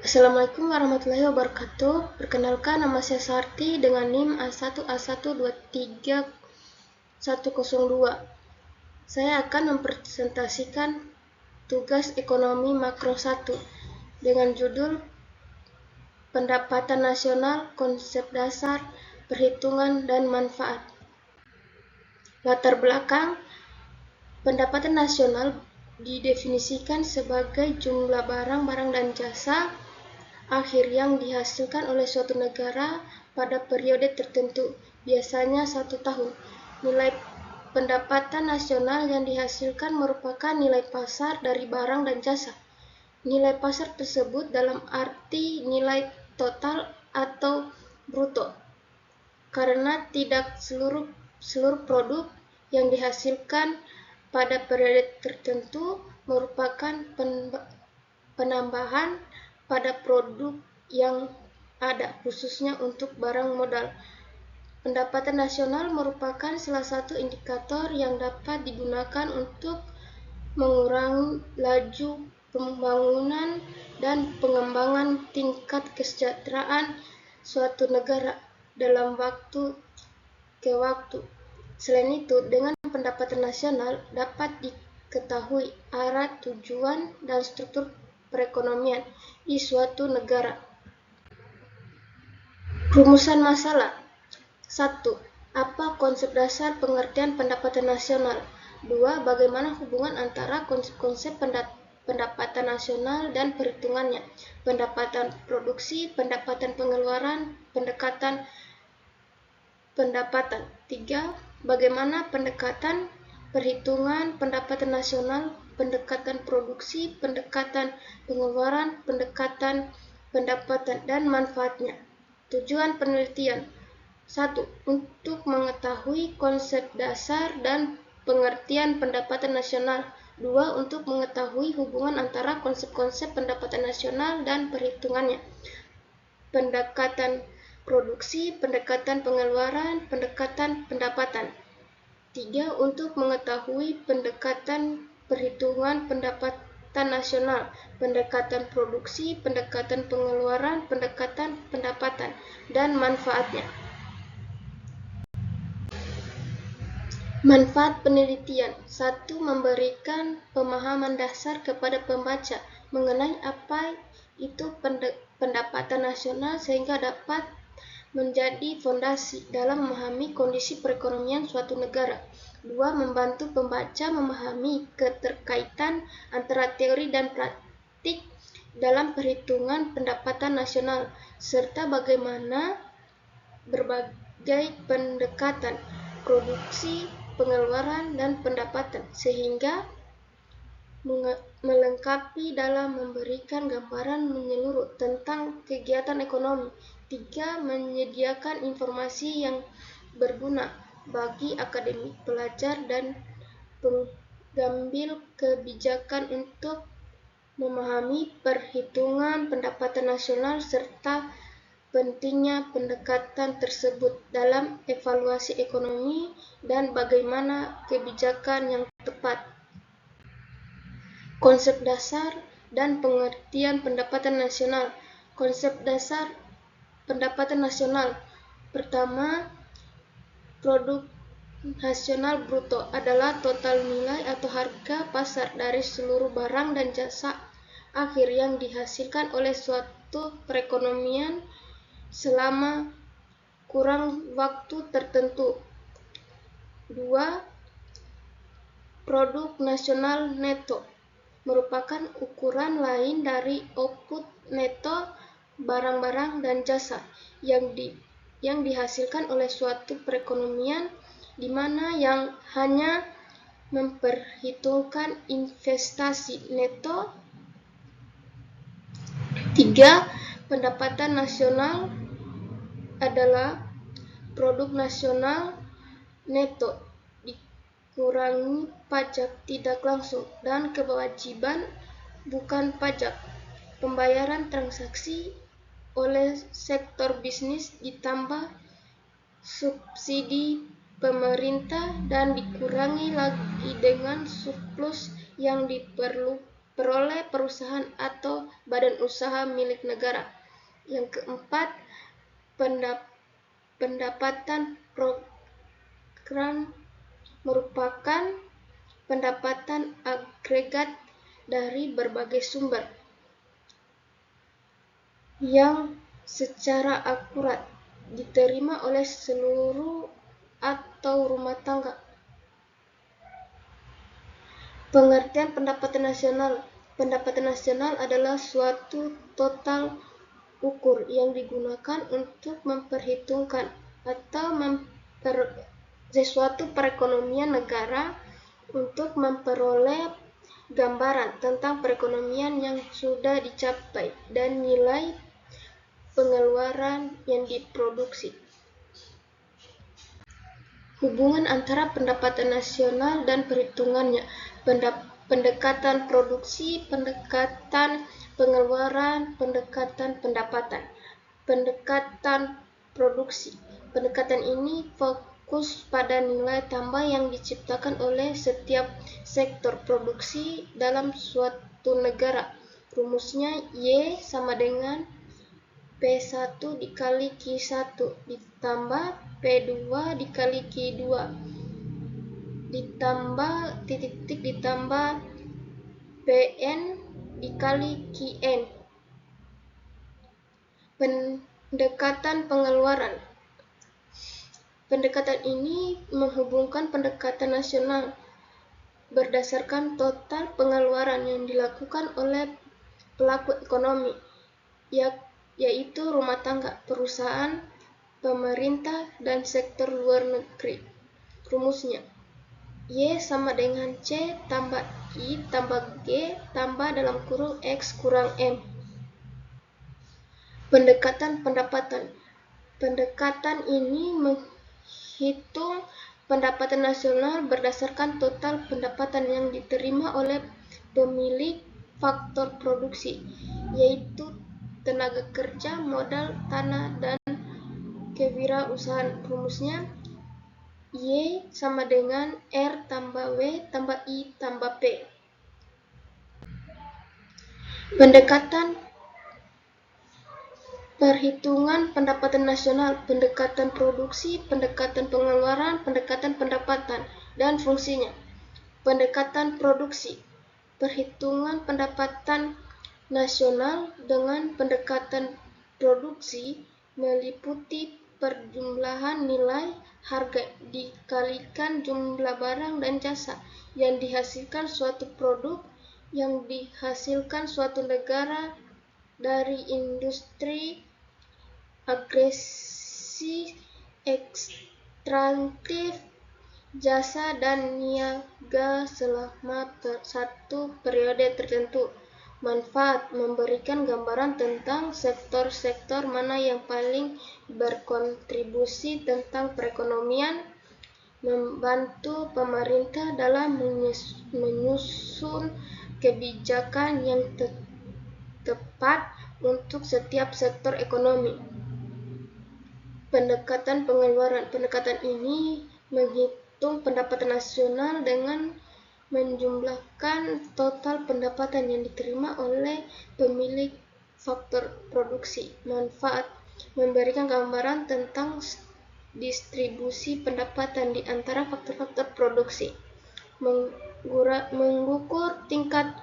Assalamualaikum warahmatullahi wabarakatuh. Perkenalkan, nama saya Sarti dengan NIM A1A1233102. Saya akan mempresentasikan tugas ekonomi makro 1 dengan judul Pendapatan Nasional, Konsep Dasar, Perhitungan dan Manfaat. Latar belakang, pendapatan nasional didefinisikan sebagai jumlah barang-barang dan jasa akhir yang dihasilkan oleh suatu negara pada periode tertentu, biasanya 1 tahun. Nilai pendapatan nasional yang dihasilkan merupakan nilai pasar dari barang dan jasa. Nilai pasar tersebut dalam arti nilai total atau bruto, karena tidak seluruh produk yang dihasilkan pada periode tertentu merupakan penambahan pada produk yang ada, khususnya untuk barang modal. Pendapatan nasional merupakan salah satu indikator yang dapat digunakan untuk mengurangi laju pembangunan dan pengembangan tingkat kesejahteraan suatu negara dalam waktu ke waktu. Selain itu, dengan pendapatan nasional dapat diketahui arah, tujuan, dan struktur perekonomian di suatu negara. Rumusan masalah. 1. Apa konsep dasar pengertian pendapatan nasional? 2. Bagaimana hubungan antara konsep-konsep pendapatan nasional dan perhitungannya? Pendapatan produksi, pendapatan pengeluaran, pendekatan pendapatan. 3. Bagaimana pendekatan perhitungan pendapatan nasional, pendekatan produksi, pendekatan pengeluaran, pendekatan pendapatan, dan manfaatnya. Tujuan penelitian. 1. Untuk mengetahui konsep dasar dan pengertian pendapatan nasional. 2. Untuk mengetahui hubungan antara konsep-konsep pendapatan nasional dan perhitungannya. Pendekatan produksi, pendekatan pengeluaran, pendekatan pendapatan. 3. Untuk mengetahui pendekatan perhitungan pendapatan nasional, pendekatan produksi, pendekatan pengeluaran, pendekatan pendapatan, dan manfaatnya. Manfaat penelitian. 1. Memberikan pemahaman dasar kepada pembaca mengenai apa itu pendapatan nasional sehingga dapat menjadi fondasi dalam memahami kondisi perekonomian suatu negara. 2. Membantu pembaca memahami keterkaitan antara teori dan praktik dalam perhitungan pendapatan nasional, serta bagaimana berbagai pendekatan produksi, pengeluaran, dan pendapatan, sehingga melengkapi dalam memberikan gambaran menyeluruh tentang kegiatan ekonomi. 3. Menyediakan informasi yang berguna bagi akademik, pelajar, dan pengambil kebijakan untuk memahami perhitungan pendapatan nasional serta pentingnya pendekatan tersebut dalam evaluasi ekonomi dan bagaimana kebijakan yang tepat. Konsep dasar dan pengertian pendapatan nasional. Konsep dasar pendapatan nasional. Pertama, produk nasional bruto adalah total nilai atau harga pasar dari seluruh barang dan jasa akhir yang dihasilkan oleh suatu perekonomian selama kurang waktu tertentu. 2. Produk nasional neto merupakan ukuran lain dari output neto barang-barang dan jasa yang dihasilkan oleh suatu perekonomian, di mana yang hanya memperhitungkan investasi neto. 3. Pendapatan nasional adalah produk nasional neto dikurangi pajak tidak langsung dan kewajiban bukan pajak, pembayaran transaksi oleh sektor bisnis ditambah subsidi pemerintah dan dikurangi lagi dengan surplus yang diperlukan diperoleh perusahaan atau badan usaha milik negara. Yang keempat, pendapatan program merupakan pendapatan agregat dari berbagai sumber yang secara akurat diterima oleh seluruh atau rumah tangga. Pengertian pendapatan nasional. Pendapatan nasional adalah suatu total ukur yang digunakan untuk memperhitungkan atau sesuatu perekonomian negara untuk memperoleh gambaran tentang perekonomian yang sudah dicapai dan nilai pengeluaran yang diproduksi. Hubungan antara pendapatan nasional dan perhitungannya. Pendekatan produksi, pendekatan pengeluaran, pendekatan pendapatan. Pendekatan produksi. Pendekatan ini fokus pada nilai tambah yang diciptakan oleh setiap sektor produksi dalam suatu negara. Rumusnya Y sama dengan P1 dikali Q1 ditambah P2 dikali Q2 ditambah titik-titik ditambah Pn dikali Qn. Pendekatan pengeluaran. Pendekatan ini menghubungkan pendekatan nasional berdasarkan total pengeluaran yang dilakukan oleh pelaku ekonomi, yaitu rumah tangga, perusahaan, pemerintah, dan sektor luar negeri. Rumusnya Y sama dengan C tambah I tambah G tambah dalam kurung X kurang M. Pendekatan pendapatan. Pendekatan ini menghitung pendapatan nasional berdasarkan total pendapatan yang diterima oleh pemilik faktor produksi, yaitu tenaga kerja, modal, tanah, dan kewirausahaan. Rumusnya Y sama dengan R tambah W tambah I tambah P. Pendekatan perhitungan pendapatan nasional, pendekatan produksi, pendekatan pengeluaran, pendekatan pendapatan, dan fungsinya. Pendekatan produksi. Perhitungan pendapatan nasional dengan pendekatan produksi meliputi perjumlahan nilai harga dikalikan jumlah barang dan jasa yang dihasilkan suatu produk yang dihasilkan suatu negara dari industri agresi, ekstraktif, jasa, dan niaga selama satu periode tertentu. Manfaat memberikan gambaran tentang sektor-sektor mana yang paling berkontribusi tentang perekonomian, membantu pemerintah dalam menyusun kebijakan yang tepat untuk setiap sektor ekonomi. Pendekatan pengeluaran. Pendekatan ini menghitung pendapatan nasional dengan menjumlahkan total pendapatan yang diterima oleh pemilik faktor produksi. Manfaat memberikan gambaran tentang distribusi pendapatan di antara faktor-faktor produksi. Mengukur tingkat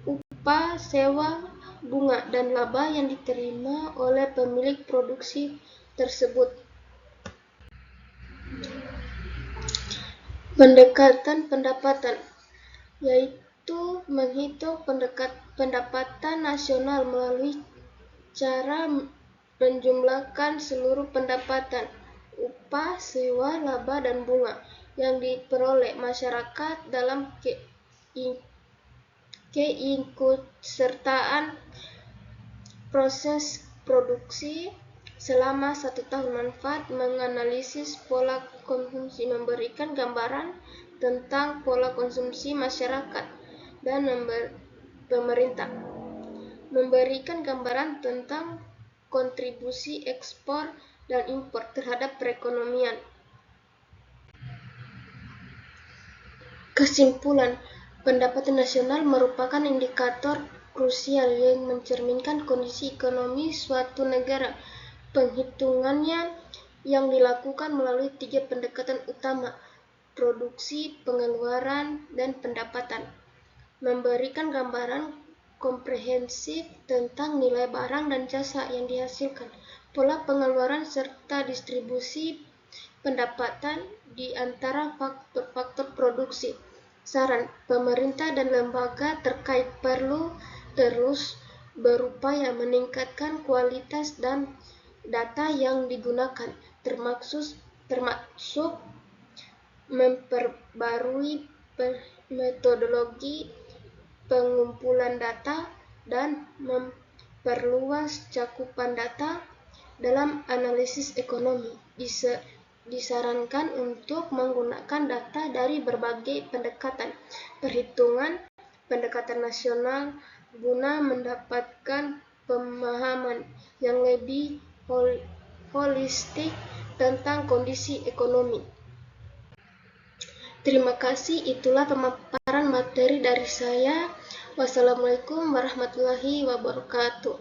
upah, sewa, bunga, dan laba yang diterima oleh pemilik produksi tersebut. Pendekatan pendapatan, yaitu menghitung pendapatan nasional melalui cara menjumlahkan seluruh pendapatan, upah, sewa, laba, dan bunga yang diperoleh masyarakat dalam keikutsertaan proses produksi selama 1 tahun. Manfaat menganalisis pola konsumsi, memberikan gambaran tentang pola konsumsi masyarakat dan pemerintah, memberikan gambaran tentang kontribusi ekspor dan impor terhadap perekonomian. Kesimpulan, Pendapatan nasional merupakan indikator krusial yang mencerminkan kondisi ekonomi suatu negara. Penghitungannya yang dilakukan melalui 3 pendekatan utama: produksi, pengeluaran, dan pendapatan. Memberikan gambaran komprehensif tentang nilai barang dan jasa yang dihasilkan, pola pengeluaran, serta distribusi pendapatan di antara faktor-faktor produksi. Saran: pemerintah dan lembaga terkait perlu terus berupaya meningkatkan kualitas dan data yang digunakan, termasuk memperbarui metodologi pengumpulan data dan memperluas cakupan data dalam analisis ekonomi. Disarankan untuk menggunakan data dari berbagai pendekatan perhitungan pendekatan nasional guna mendapatkan pemahaman yang lebih holistik tentang kondisi ekonomi. Terima kasih, itulah pemaparan materi dari saya. Wassalamualaikum warahmatullahi wabarakatuh.